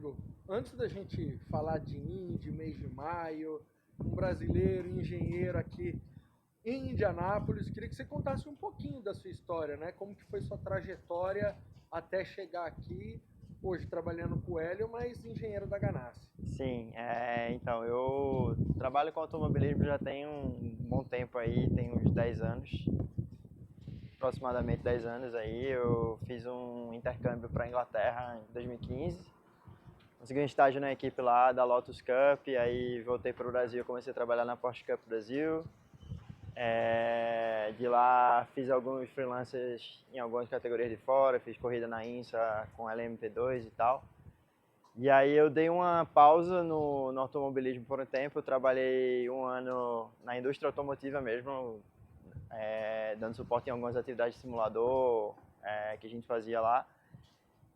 Rodrigo, antes da gente falar de Indy, mês de maio, um brasileiro, engenheiro aqui em Indianápolis, queria que você contasse um pouquinho da sua história, né? Como que foi sua trajetória até chegar aqui, hoje trabalhando com o Hélio, mas engenheiro da Ganassi. Sim, então, eu trabalho com automobilismo já tem um bom tempo aí, tem uns 10 anos, aproximadamente 10 anos aí. Eu fiz um intercâmbio para a Inglaterra em 2015, consegui um estágio na equipe lá da Lotus Cup, aí voltei para o Brasil, comecei a trabalhar na Porsche Cup Brasil. De lá fiz alguns freelancers em algumas categorias de fora, fiz corrida na INSA com LMP2 e tal. E aí eu dei uma pausa no automobilismo por um tempo. Eu trabalhei um ano na indústria automotiva mesmo, dando suporte em algumas atividades de simulador que a gente fazia lá.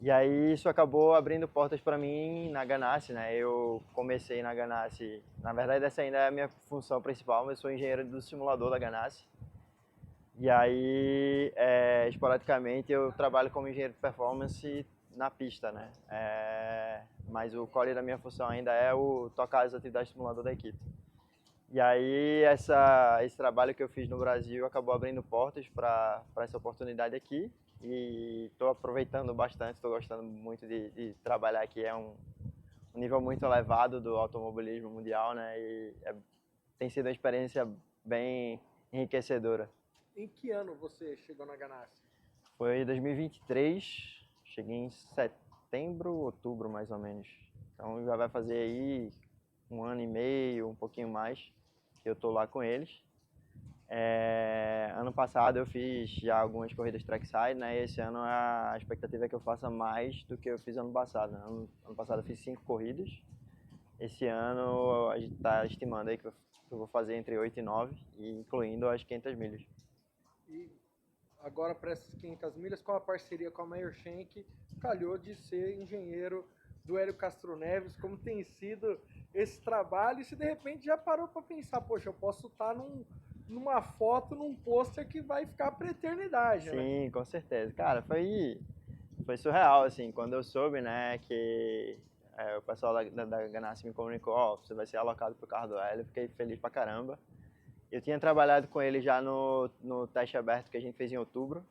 E aí isso acabou abrindo portas para mim na Ganassi, né? Eu comecei na Ganassi, na verdade essa ainda é a minha função principal, mas eu sou engenheiro do simulador da Ganassi. E aí, esporadicamente, eu trabalho como engenheiro de performance na pista, né? Mas o core da minha função ainda é o tocar as atividades de simulador da equipe. E aí, esse trabalho que eu fiz no Brasil acabou abrindo portas para essa oportunidade aqui. E estou aproveitando bastante, estou gostando muito de trabalhar aqui. É um nível muito elevado do automobilismo mundial, né? E tem sido uma experiência bem enriquecedora. Em que ano você chegou na Ganassi? Foi em 2023, cheguei em setembro, outubro mais ou menos. Então já vai fazer aí um ano e meio, um pouquinho mais, que eu tô lá com eles. Ano passado eu fiz já algumas corridas trackside, né? E esse ano a expectativa é que eu faça mais do que eu fiz ano passado, né? Ano passado eu fiz 5 corridas. Esse ano a gente está estimando aí que eu vou fazer entre 8 e 9, incluindo as 500 milhas. E agora, para essas 500 milhas, com a parceria com a Meyer Shank, calhou de ser engenheiro do Hélio Castro Neves. Como tem sido esse trabalho? E se de repente já parou para pensar, poxa, eu posso estar numa foto, num pôster que vai ficar para eternidade, né? Sim, com certeza. Cara, foi surreal, assim, quando eu soube, né, que o pessoal da Ganassi me comunicou, ó, você vai ser alocado pro carro do Hélio, eu fiquei feliz pra caramba. Eu tinha trabalhado com ele já no teste aberto que a gente fez em outubro,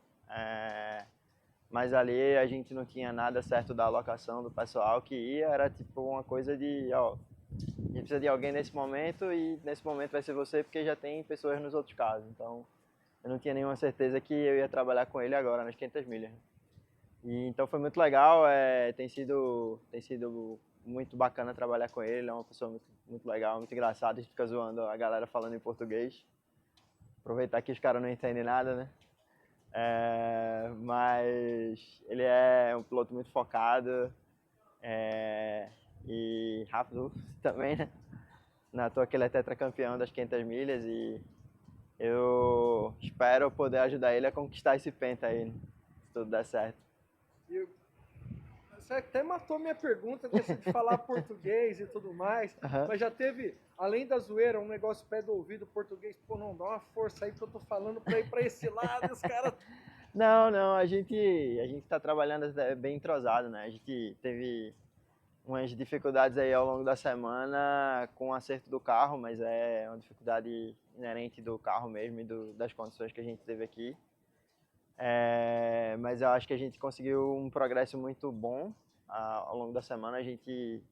mas ali a gente não tinha nada certo da alocação do pessoal que ia, era tipo uma coisa de, ó, a gente precisa de alguém nesse momento e nesse momento vai ser você porque já tem pessoas nos outros casos, então eu não tinha nenhuma certeza que eu ia trabalhar com ele agora nas 500 milhas. E então foi muito legal, tem sido muito bacana trabalhar com ele, ele é uma pessoa muito legal, muito engraçada, a gente fica zoando a galera falando em português. Aproveitar que os caras não entendem nada, né? Mas ele é um piloto muito focado e rápido também, né? Na toa que ele é tetracampeão das 500 milhas e eu espero poder ajudar ele a conquistar esse penta aí, né? Se tudo der certo. E você até matou minha pergunta dessa de falar português e tudo mais, Uhum. mas já teve, além da zoeira, um negócio pé do ouvido português, pô, não, dá uma força aí que eu tô falando pra ir pra esse lado, e os caras... Não, a gente tá trabalhando bem entrosado, né? A gente teve umas dificuldades aí ao longo da semana com o acerto do carro, mas é uma dificuldade inerente do carro mesmo e das condições que a gente teve aqui. Mas eu acho que a gente conseguiu um progresso muito bom ao longo da semana. A gente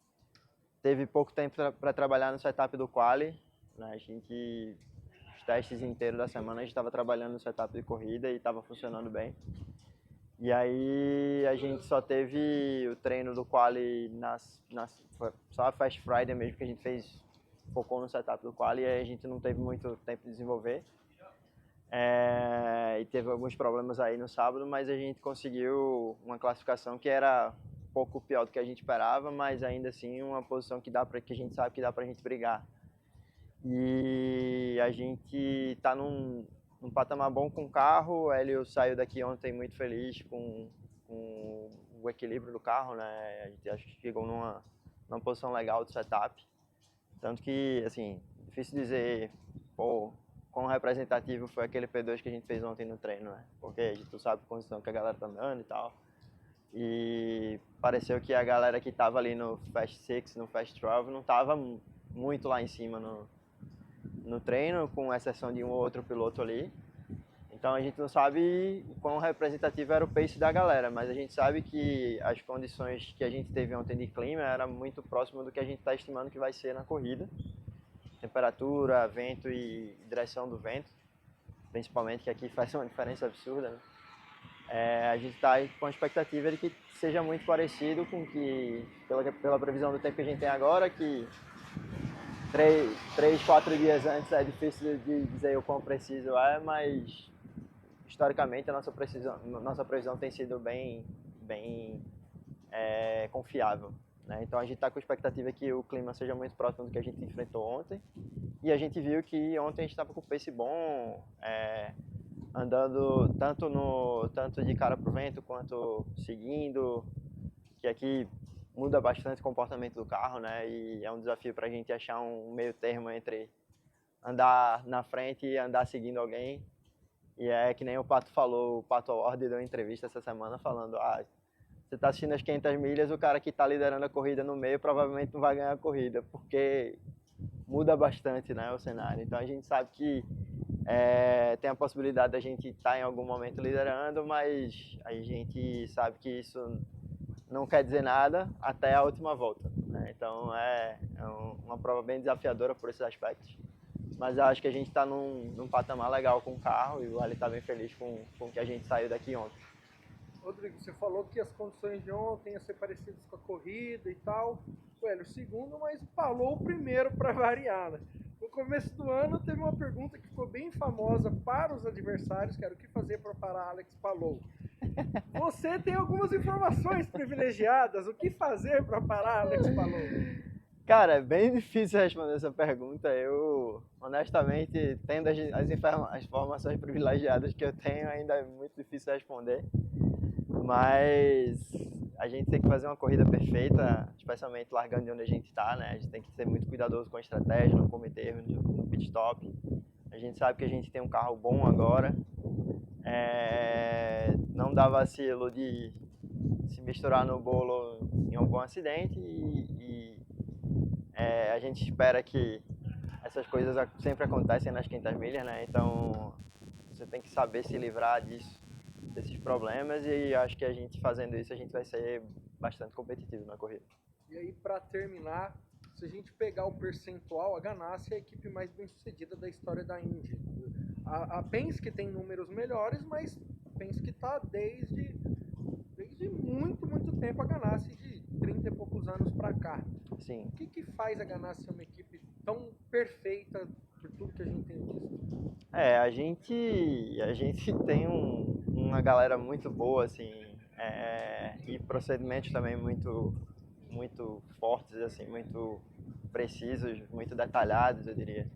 teve pouco tempo para trabalhar no setup do quali, né? Os testes inteiros da semana a gente estava trabalhando no setup de corrida e estava funcionando bem. E aí a gente só teve o treino do quali só a Fast Friday mesmo que a gente focou no setup do quali e aí a gente não teve muito tempo de desenvolver. E teve alguns problemas aí no sábado, mas a gente conseguiu uma classificação que era um pouco pior do que a gente esperava, mas ainda assim uma posição que a gente sabe que dá pra gente brigar. E a gente está num patamar bom com o carro. O Hélio saiu daqui ontem muito feliz com o equilíbrio do carro, né? A gente acho que chegou numa posição legal do setup. Tanto que, assim, difícil dizer, pô, quão representativo foi aquele P2 que a gente fez ontem no treino, né? Porque tu sabe a condição que a galera tá andando e tal. e pareceu que a galera que estava ali no Fast Six, no Fast 12, não estava muito lá em cima no treino, com exceção de um ou outro piloto ali. Então a gente não sabe o quão representativo era o pace da galera, mas a gente sabe que as condições que a gente teve ontem de clima era muito próximo do que a gente está estimando que vai ser na corrida. Temperatura, vento e direção do vento, principalmente, que aqui faz uma diferença absurda, né? A gente está com a expectativa de que seja muito parecido com que, pela previsão do tempo que a gente tem agora, que 4 dias antes é difícil de dizer o quão preciso é, mas historicamente a nossa previsão tem sido bem confiável, né? Então a gente está com a expectativa que o clima seja muito próximo do que a gente enfrentou ontem, e a gente viu que ontem a gente estava com o pace bom, andando tanto de cara pro vento quanto seguindo, que aqui muda bastante o comportamento do carro, né? E é um desafio para a gente achar um meio termo entre andar na frente e andar seguindo alguém. E é que nem o Pato falou, o Pato Award deu uma entrevista essa semana falando: você está assistindo as 500 milhas, o cara que está liderando a corrida no meio provavelmente não vai ganhar a corrida, porque muda bastante, né, o cenário. Então a gente sabe que tem a possibilidade da gente estar em algum momento liderando, mas a gente sabe que isso não quer dizer nada até a última volta, né? Então é uma prova bem desafiadora por esses aspectos, mas eu acho que a gente está num patamar legal com o carro, e o Ali está bem feliz com o que a gente saiu daqui ontem. Rodrigo, você falou que as condições de ontem iam ser parecidas com a corrida e tal. O Hélio segundo, mas falou o primeiro para variar, né? No começo do ano teve uma pergunta que ficou bem famosa para os adversários, que era o que fazer para parar Alex Palou. Você tem algumas informações privilegiadas, o que fazer para parar Alex Palou? Cara, é bem difícil responder essa pergunta. Eu, honestamente, tendo as informações privilegiadas que eu tenho, ainda é muito difícil responder. Mas a gente tem que fazer uma corrida perfeita, especialmente largando de onde a gente está, né? A gente tem que ser muito cuidadoso com a estratégia, não cometer erros no pit stop. A gente sabe que a gente tem um carro bom agora. Não dá vacilo de se misturar no bolo em algum acidente, e a gente espera que essas coisas sempre acontecem nas 500 milhas, né? Então você tem que saber se livrar desses problemas, e acho que a gente fazendo isso, a gente vai ser bastante competitivo na corrida. E aí, para terminar, se a gente pegar o percentual, a Ganassi é a equipe mais bem sucedida da história da Indy. A Penske tem números melhores, mas a Penske está desde muito tempo, a Ganassi de 30 e poucos anos para cá. Sim. O que faz a Ganassi ser uma equipe tão perfeita por tudo que a gente tem visto? A gente tem uma galera muito boa, assim, e procedimentos também muito fortes, assim, muito precisos, muito detalhados, eu diria.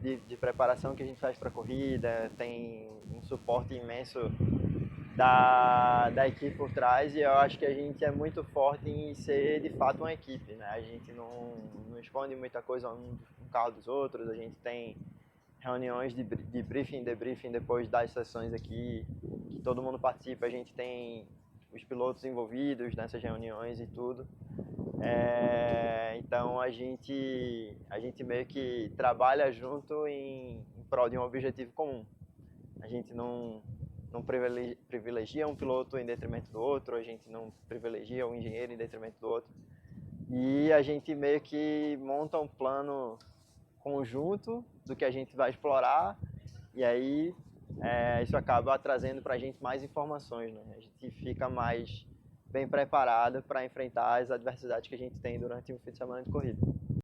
De preparação que a gente faz para a corrida, tem um suporte imenso da equipe por trás, e eu acho que a gente é muito forte em ser de fato uma equipe, né? A gente não esconde muita coisa um carro dos outros, a gente tem reuniões de briefing e debriefing depois das sessões aqui, que todo mundo participa, a gente tem os pilotos envolvidos nessas reuniões e tudo. Então a gente meio que trabalha junto em prol de um objetivo comum. A gente não privilegia um piloto em detrimento do outro, a gente não privilegia um engenheiro em detrimento do outro. E a gente meio que monta um plano conjunto do que a gente vai explorar, e aí isso acaba trazendo para a gente mais informações, né? A gente fica mais bem preparado para enfrentar as adversidades que a gente tem durante um fim de semana de corrida.